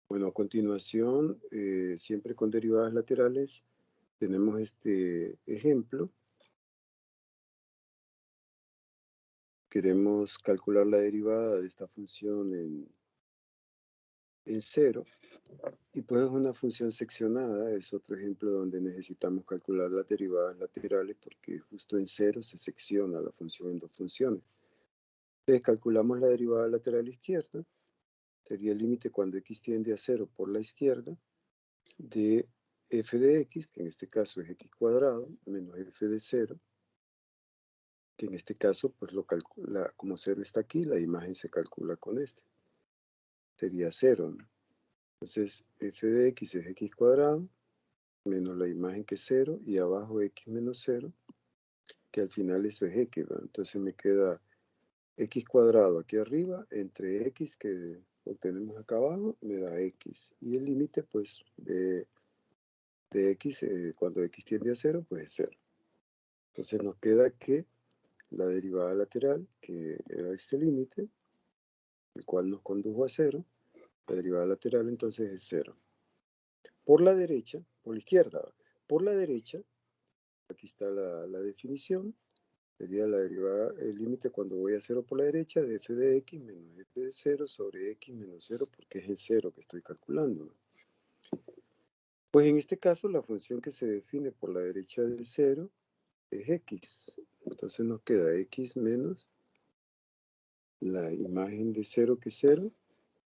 Bueno, a continuación, siempre con derivadas laterales, tenemos este ejemplo. Queremos calcular la derivada de esta función en cero. Y pues es una función seccionada, es otro ejemplo donde necesitamos calcular las derivadas laterales porque justo en cero se secciona la función en dos funciones. Entonces calculamos la derivada lateral izquierda, sería el límite cuando x tiende a cero por la izquierda, de f de x, que en este caso es x cuadrado, menos f de cero, que en este caso, pues lo calcula, como cero está aquí, la imagen se calcula con este. Sería cero, ¿no? Entonces, f de x es x cuadrado, menos la imagen que es cero, y abajo x menos cero, que al final eso es x, ¿no? Entonces me queda x cuadrado aquí arriba, entre x que obtenemos acá abajo, me da x. Y el límite, pues, de x, cuando x tiende a cero, pues es cero. Entonces nos queda que la derivada lateral, que era este límite, el cual nos condujo a cero, la derivada lateral entonces es cero. Por la derecha, por la izquierda, por la derecha, aquí está la definición, sería la derivada, el límite cuando voy a cero por la derecha de f de x menos f de cero sobre x menos cero, porque es el cero que estoy calculando. Pues en este caso la función que se define por la derecha del cero es x. Entonces nos queda x menos la imagen de cero, que es cero.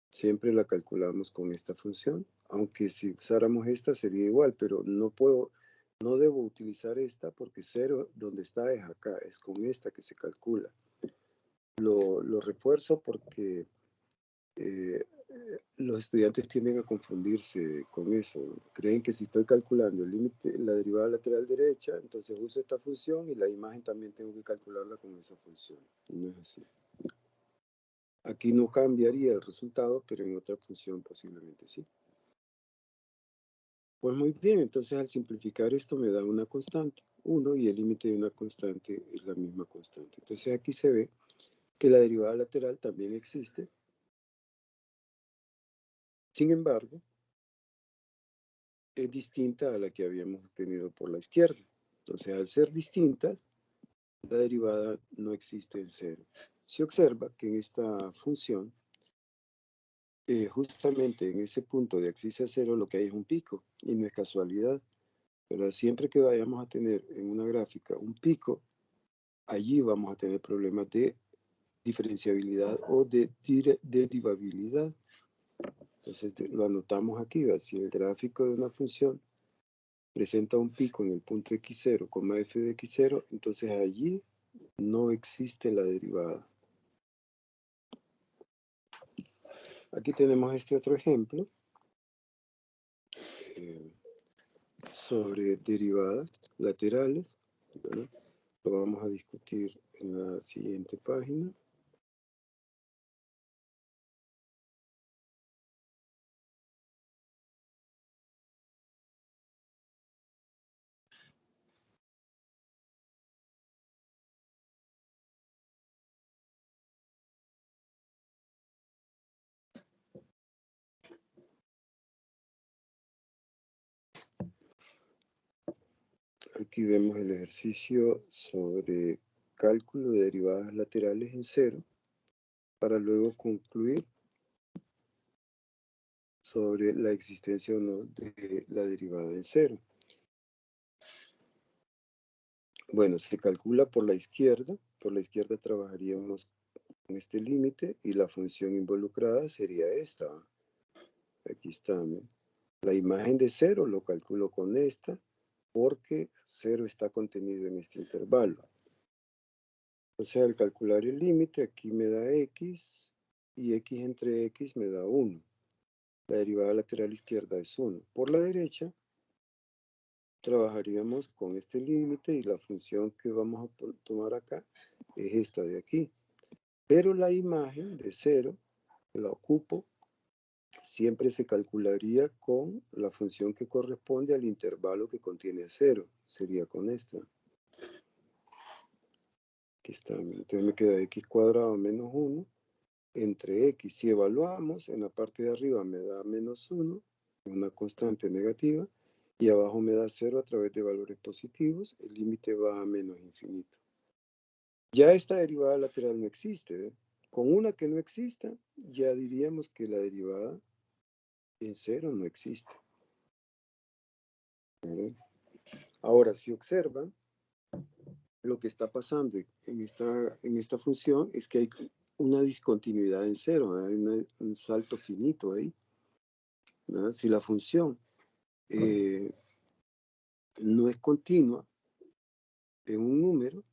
Siempre la calculamos con esta función, aunque si usáramos esta sería igual, pero no debo utilizar esta porque cero donde está es acá, es con esta que se calcula. Lo refuerzo porque los estudiantes tienden a confundirse con eso. Creen que si estoy calculando el límite, la derivada lateral derecha, entonces uso esta función y la imagen también tengo que calcularla con esa función. Y no es así. Aquí no cambiaría el resultado, pero en otra función posiblemente sí. Pues muy bien, entonces al simplificar esto me da una constante, 1, y el límite de una constante es la misma constante. Entonces aquí se ve que la derivada lateral también existe. Sin embargo, es distinta a la que habíamos obtenido por la izquierda. Entonces, al ser distintas, la derivada no existe en cero. Se observa que en esta función, justamente en ese punto de axis a cero, lo que hay es un pico, y no es casualidad. Pero siempre que vayamos a tener en una gráfica un pico, allí vamos a tener problemas de diferenciabilidad o de derivabilidad. Entonces lo anotamos aquí, ¿va? Si el gráfico de una función presenta un pico en el punto x0, f de x0, entonces allí no existe la derivada. Aquí tenemos este otro ejemplo sobre derivadas laterales, ¿verdad? Lo vamos a discutir en la siguiente página. Aquí vemos el ejercicio sobre cálculo de derivadas laterales en cero, para luego concluir sobre la existencia o no de la derivada en cero. Bueno, se calcula por la izquierda trabajaríamos con este límite y la función involucrada sería esta. Aquí está, ¿no? La imagen de cero lo calculo con esta porque cero está contenido en este intervalo. O sea, al calcular el límite, aquí me da x, y x entre x me da 1. La derivada lateral izquierda es 1. Por la derecha, trabajaríamos con este límite y la función que vamos a tomar acá es esta de aquí. Pero la imagen de 0, la ocupo, siempre se calcularía con la función que corresponde al intervalo que contiene 0. Sería con esta. Aquí está. Entonces me queda x cuadrado menos 1. entre x. Si evaluamos, en la parte de arriba me da -1, una constante negativa, y abajo me da 0 a través de valores positivos. El límite va a menos infinito. Ya esta derivada lateral no existe. Con una que no exista, ya diríamos que la derivada en 0 no existe. ¿Verdad? Ahora, si observan, lo que está pasando en esta función es que hay una discontinuidad en 0, hay un salto finito ahí. ¿Verdad? Si la función no es continua en un número,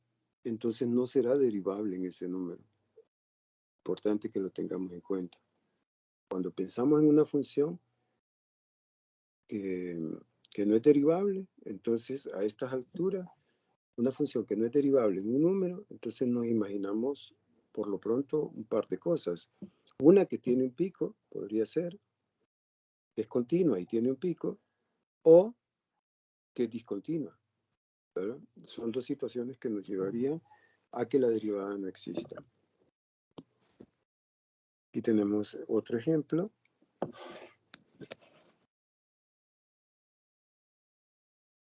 entonces no será derivable en ese número. Importante que lo tengamos en cuenta. Cuando pensamos en una función que no es derivable, entonces a estas alturas, una función que no es derivable en un número, entonces nos imaginamos por lo pronto un par de cosas. Una que tiene un pico, podría ser, que es continua y tiene un pico, o que es discontinua. ¿Verdad? Son dos situaciones que nos llevarían a que la derivada no exista. Aquí tenemos otro ejemplo.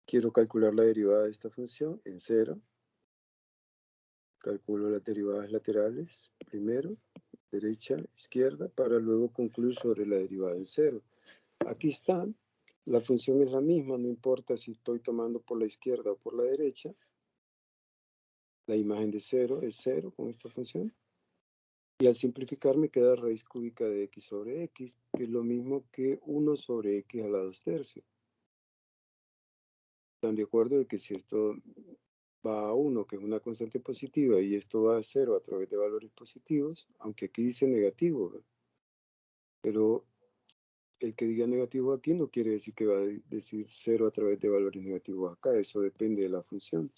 Quiero calcular la derivada de esta función en 0. Calculo las derivadas laterales primero, derecha, izquierda, para luego concluir sobre la derivada en 0. Aquí está. La función es la misma, no importa si estoy tomando por la izquierda o por la derecha. La imagen de 0 es 0 con esta función. Y al simplificar me queda raíz cúbica de x sobre x, que es lo mismo que 1 sobre x a la 2/3. ¿Están de acuerdo de que si esto va a 1, que es una constante positiva, y esto va a 0 a través de valores positivos, aunque aquí dice negativo, ¿verdad? Pero el que diga negativo aquí no quiere decir que va a decir 0 a través de valores negativos acá, eso depende de la función.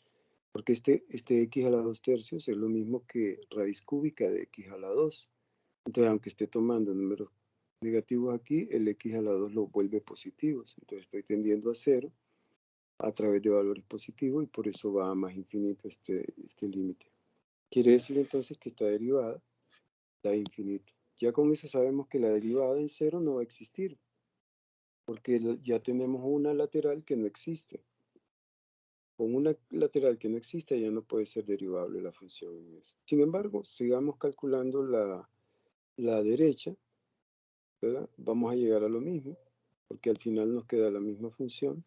Porque este x a la 2/3 es lo mismo que raíz cúbica de x a la 2. Entonces, aunque esté tomando números negativos aquí, el x a la 2 lo vuelve positivos. Entonces, estoy tendiendo a 0 a través de valores positivos y por eso va a más infinito este límite. Quiere decir entonces que esta derivada da infinito. Ya con eso sabemos que la derivada en 0 no va a existir, porque ya tenemos una lateral que no existe. Con una lateral que no existe ya no puede ser derivable la función en eso. Sin embargo, sigamos calculando la derecha, ¿verdad? Vamos a llegar a lo mismo, porque al final nos queda la misma función,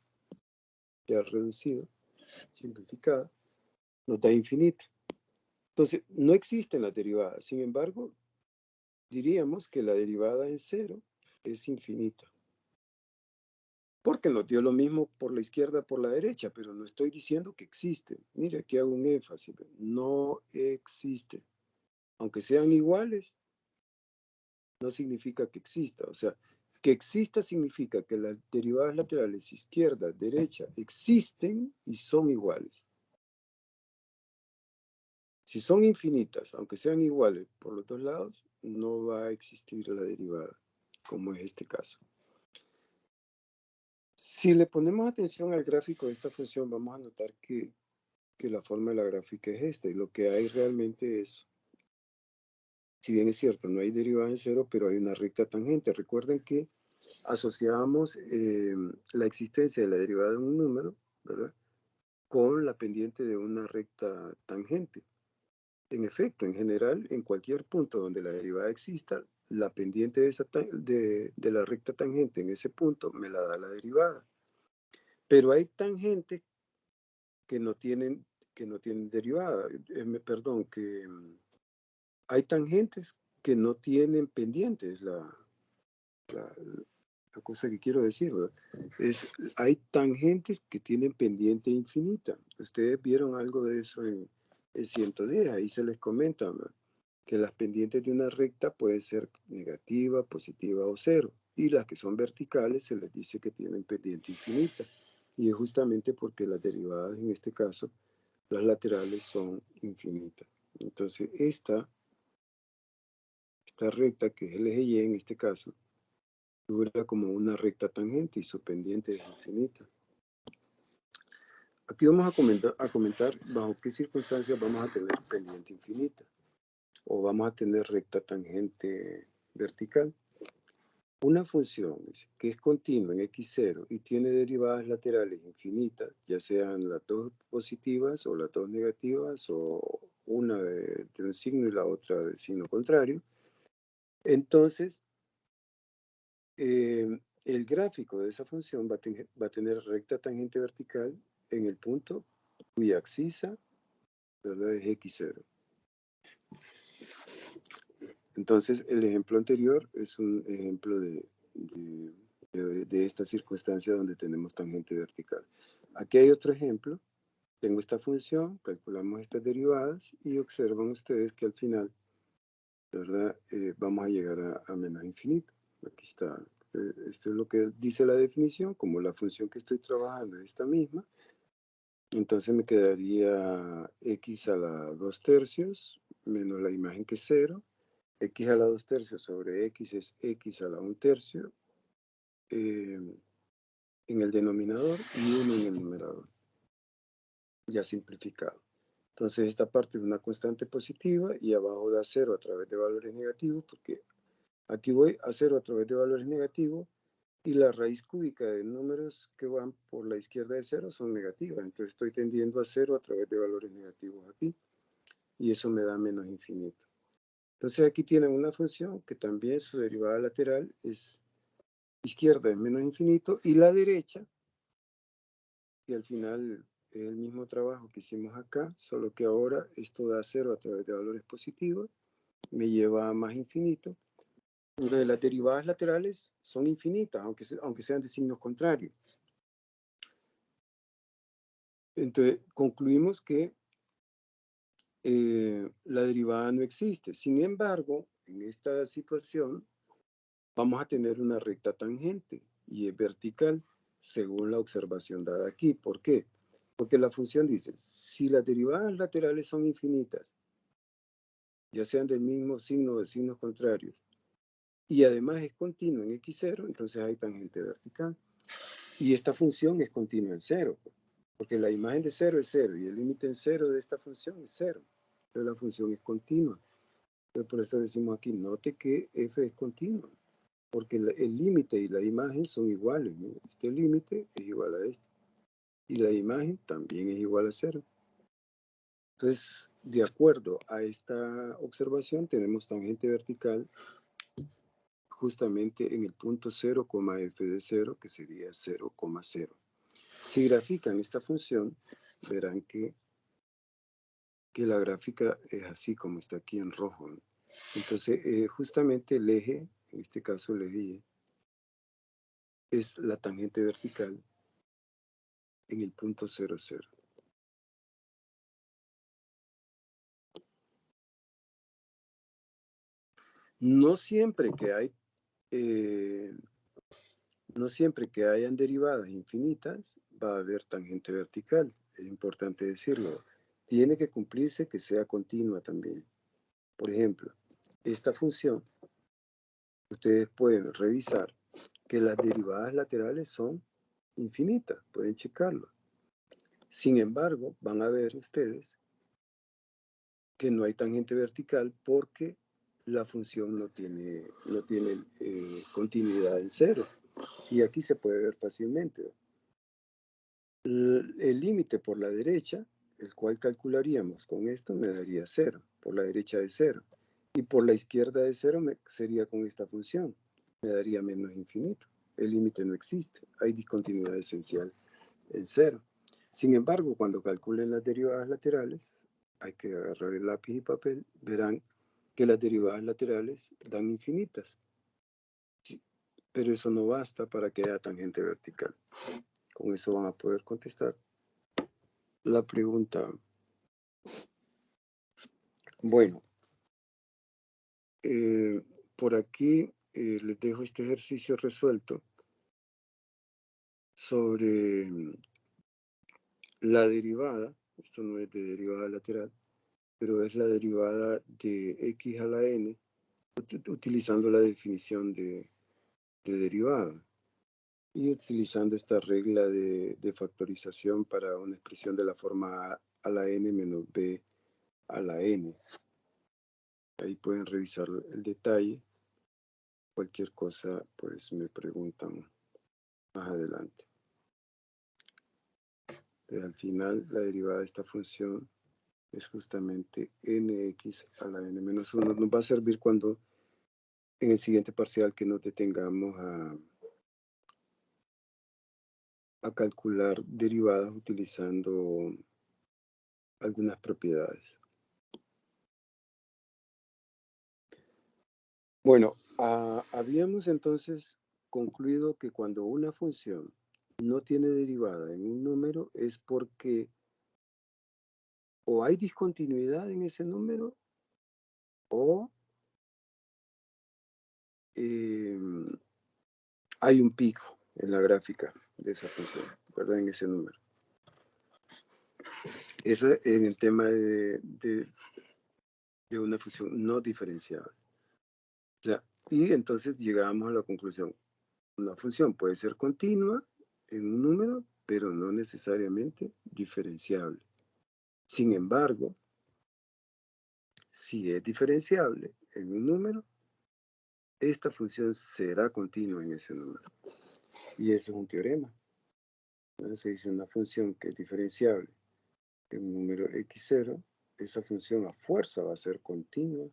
ya reducida, simplificada, nos da infinito. Entonces, no existen las derivadas. Sin embargo, diríamos que la derivada en 0 es infinita. Porque nos dio lo mismo por la izquierda, por la derecha, pero no estoy diciendo que existe. Mire, aquí hago un énfasis. No existe. Aunque sean iguales, no significa que exista. O sea, que exista significa que las derivadas laterales izquierda, derecha, existen y son iguales. Si son infinitas, aunque sean iguales por los dos lados, no va a existir la derivada, como es este caso. Si le ponemos atención al gráfico de esta función, vamos a notar que la forma de la gráfica es esta, y lo que hay realmente es, si bien es cierto, no hay derivada en 0, pero hay una recta tangente. Recuerden que asociábamos la existencia de la derivada de un número, ¿verdad?, con la pendiente de una recta tangente. En efecto, en general, en cualquier punto donde la derivada exista, la pendiente de la recta tangente en ese punto me la da la derivada. Pero hay tangentes que no tienen derivada, perdón, que hay tangentes que no tienen pendientes, la cosa que quiero decir, ¿verdad? Hay tangentes que tienen pendiente infinita. Ustedes vieron algo de eso en 110, ahí se les comenta, ¿verdad?, que las pendientes de una recta pueden ser negativa, positiva o 0, y las que son verticales se les dice que tienen pendiente infinita, y es justamente porque las derivadas, en este caso, las laterales son infinitas. Entonces, esta recta, que es el eje Y en este caso, figura como una recta tangente y su pendiente es infinita. Aquí vamos a comentar bajo qué circunstancias vamos a tener pendiente infinita. o vamos a tener recta tangente vertical. Una función que es continua en x0 y tiene derivadas laterales infinitas, ya sean las dos positivas o las dos negativas, o una de un signo y la otra de signo contrario, entonces el gráfico de esa función va a tener recta tangente vertical en el punto cuya abscisa, ¿verdad?, es x0. Entonces, el ejemplo anterior es un ejemplo de esta circunstancia donde tenemos tangente vertical. Aquí hay otro ejemplo. Tengo esta función, calculamos estas derivadas y observan ustedes que al final, ¿verdad?, vamos a llegar a menos infinito. Aquí está. Esto es lo que dice la definición. Como la función que estoy trabajando es esta misma, entonces me quedaría x a la 2/3 menos la imagen que es 0. X a la 2/3 sobre x es x a la 1/3 en el denominador y 1 en el numerador, ya simplificado. Entonces esta parte es una constante positiva y abajo da 0 a través de valores negativos, porque aquí voy a 0 a través de valores negativos y la raíz cúbica de números que van por la izquierda de 0 son negativas. Entonces estoy tendiendo a 0 a través de valores negativos aquí y eso me da menos infinito. Entonces aquí tienen una función que también su derivada lateral es izquierda es menos infinito y la derecha, y al final es el mismo trabajo que hicimos acá, solo que ahora esto da 0 a través de valores positivos, me lleva a más infinito. Entonces las derivadas laterales son infinitas, aunque sean de signos contrarios. Entonces concluimos que la derivada no existe. Sin embargo, en esta situación vamos a tener una recta tangente y es vertical según la observación dada aquí. ¿Por qué? Porque la función dice, si las derivadas laterales son infinitas, ya sean del mismo signo o de signos contrarios, y además es continua en x0, entonces hay tangente vertical. Y esta función es continua en 0, porque la imagen de 0 es 0 y el límite en 0 de esta función es 0. Entonces la función es continua. Entonces por eso decimos aquí, note que f es continua, porque el límite y la imagen son iguales, ¿no? Este límite es igual a este y la imagen también es igual a 0. Entonces, de acuerdo a esta observación, tenemos tangente vertical justamente en el punto 0, f de 0, que sería 0,0. Si grafican esta función, verán que la gráfica es así como está aquí en rojo, ¿no? Entonces, justamente el eje, en este caso el eje Y, es la tangente vertical en el punto 0, 0. No siempre que hay, no siempre que hayan derivadas infinitas va a haber tangente vertical. Es importante decirlo. Tiene que cumplirse que sea continua también. Por ejemplo, esta función, ustedes pueden revisar que las derivadas laterales son infinitas. Pueden checarlo. Sin embargo, van a ver ustedes que no hay tangente vertical porque la función no tiene continuidad en 0. Y aquí se puede ver fácilmente. El límite por la derecha, el cual calcularíamos con esto, me daría 0, por la derecha de 0. Y por la izquierda de 0 sería con esta función, me daría menos infinito. El límite no existe, hay discontinuidad esencial en 0. Sin embargo, cuando calculen las derivadas laterales, hay que agarrar el lápiz y papel, verán que las derivadas laterales dan infinitas. Sí, pero eso no basta para que haya tangente vertical. Con eso van a poder contestar la pregunta. Bueno, por aquí les dejo este ejercicio resuelto sobre la derivada. Esto no es de derivada lateral, pero es la derivada de x a la n utilizando la definición de derivada y utilizando esta regla de factorización para una expresión de la forma a la n menos b a la n. Ahí pueden revisar el detalle. Cualquier cosa, pues me preguntan más adelante. Pero al final, la derivada de esta función es justamente nx a la n-1. Nos va a servir cuando en el siguiente parcial que nos detengamos a calcular derivadas utilizando algunas propiedades. Bueno, habíamos entonces concluido que cuando una función no tiene derivada en un número es porque o hay discontinuidad en ese número o hay un pico en la gráfica de esa función, ¿verdad? En ese número. Eso en el tema de una función no diferenciable. O sea, y entonces llegamos a la conclusión. Una función puede ser continua en un número, pero no necesariamente diferenciable. Sin embargo, si es diferenciable en un número, esta función será continua en ese número. Y eso es un teorema. ¿No? Se dice una función que es diferenciable en un número x0, esa función a fuerza va a ser continua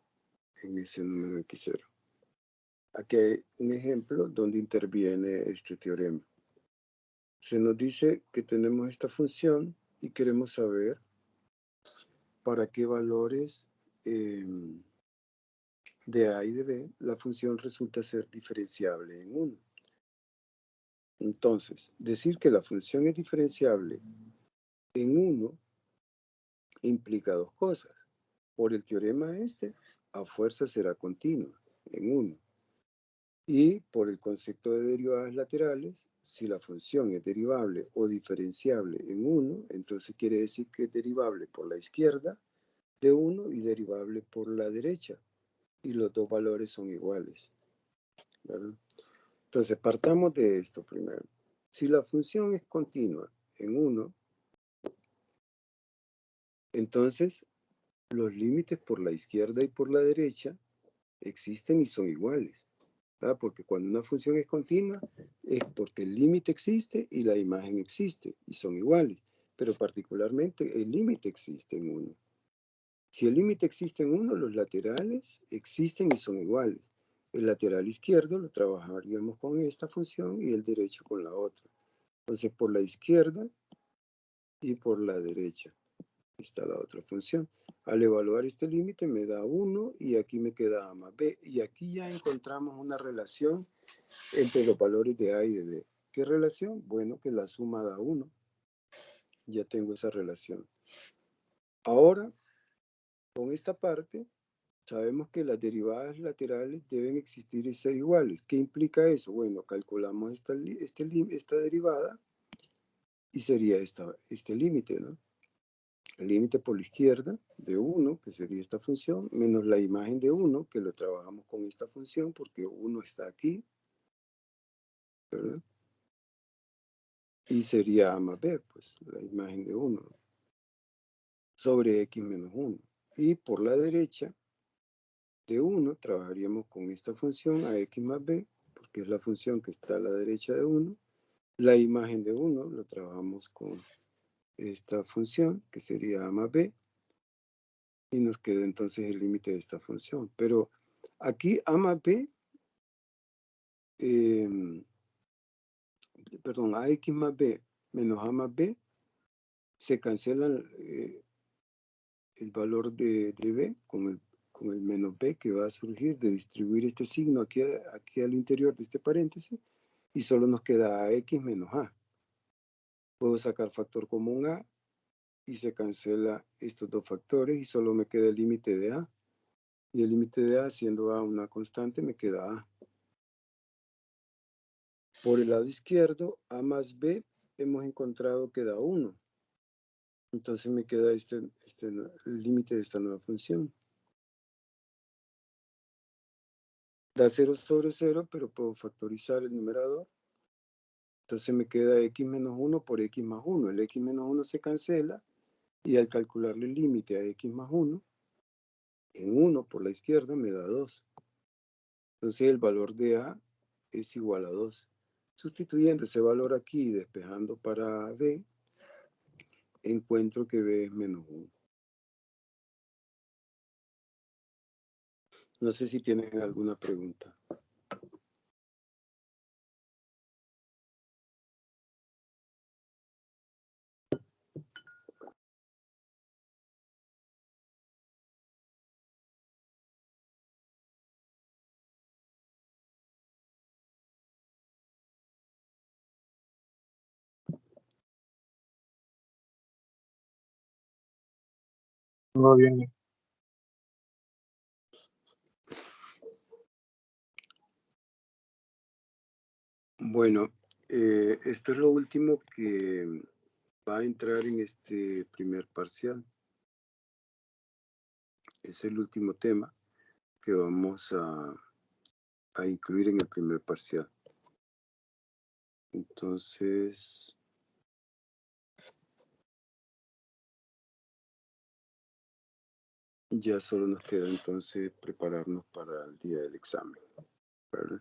en ese número x0. Aquí hay un ejemplo donde interviene este teorema. Se nos dice que tenemos esta función y queremos saber para qué valores de A y de B la función resulta ser diferenciable en 1. Entonces, decir que la función es diferenciable en 1 implica dos cosas. Por el teorema este, a fuerza será continua en 1. Y por el concepto de derivadas laterales, si la función es derivable o diferenciable en 1, entonces quiere decir que es derivable por la izquierda de 1 y derivable por la derecha. Y los dos valores son iguales, ¿verdad? Entonces, partamos de esto primero. Si la función es continua en 1, entonces los límites por la izquierda y por la derecha existen y son iguales. ¿Verdad? Porque cuando una función es continua es porque el límite existe y la imagen existe y son iguales. Pero particularmente el límite existe en 1. Si el límite existe en 1, los laterales existen y son iguales. El lateral izquierdo lo trabajaríamos con esta función y el derecho con la otra. Entonces, por la izquierda y por la derecha está la otra función. Al evaluar este límite me da 1 y aquí me queda A más B. Y aquí ya encontramos una relación entre los valores de A y de B. ¿Qué relación? Bueno, que la suma da 1. Ya tengo esa relación. Ahora, con esta parte, sabemos que las derivadas laterales deben existir y ser iguales. ¿Qué implica eso? Bueno, calculamos esta derivada y sería este límite, ¿no? El límite por la izquierda de 1, que sería esta función, menos la imagen de 1, que lo trabajamos con esta función porque 1 está aquí, ¿verdad? Y sería A más B, pues la imagen de 1, sobre x menos 1. Y por la derecha de 1 trabajaríamos con esta función a x más b, porque es la función que está a la derecha de 1. La imagen de 1 lo trabajamos con esta función, que sería a más b, y nos queda entonces el límite de esta función. Pero aquí a más b, perdón, ax más b menos a más b, se cancela el valor de b con el menos b que va a surgir de distribuir este signo aquí al interior de este paréntesis, y solo nos queda ax menos a. Puedo sacar factor común a y se cancela estos dos factores y solo me queda el límite de a. Y el límite de a, siendo a una constante, me queda a. Por el lado izquierdo, a más b, hemos encontrado que da 1. Entonces me queda el límite de esta nueva función. Da 0 sobre 0, pero puedo factorizar el numerador. Entonces me queda x menos 1 por x más 1. El x menos 1 se cancela y al calcularle el límite a x más 1, en 1 por la izquierda me da 2. Entonces el valor de A es igual a 2. Sustituyendo ese valor aquí y despejando para B, encuentro que B es menos 1. No sé si tienen alguna pregunta. Todo bien. Bueno, esto es lo último que va a entrar en este primer parcial. Es el último tema que vamos a incluir en el primer parcial. Entonces, ya solo nos queda entonces prepararnos para el día del examen, ¿verdad?